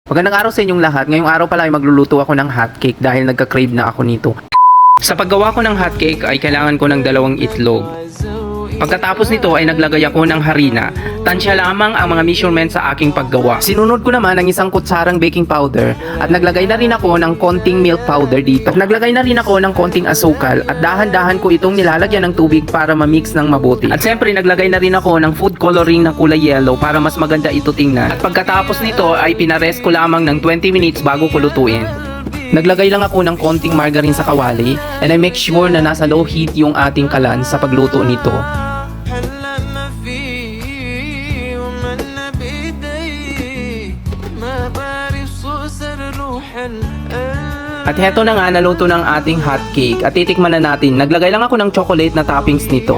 Magandang araw sa inyong lahat. Ngayong araw pala ay magluluto ako ng hotcake dahil nagka-crave na ako nito. Sa paggawa ko ng hotcake ay kailangan ko ng 2 itlog. Pagkatapos nito ay naglagay ako ng harina. Tansya lamang ang mga measurement sa aking paggawa. Sinunod ko naman ang 1 kutsarang baking powder at naglagay na rin ako ng konting milk powder dito. At naglagay na rin ako ng konting asukal at dahan-dahan ko itong nilalagyan ng tubig para ma-mix ng mabuti. At siyempre naglagay na rin ako ng food coloring na kulay yellow para mas maganda ito tingnan. At pagkatapos nito ay pinarest ko lamang ng 20 minutes bago ko lutuin. Naglagay lang ako ng konting margarine sa kawali and I make sure na nasa low heat yung ating kalan sa pagluto nito. At heto na nga, naluto ng ating hotcake at titikman na natin. Naglagay lang ako ng chocolate na toppings nito.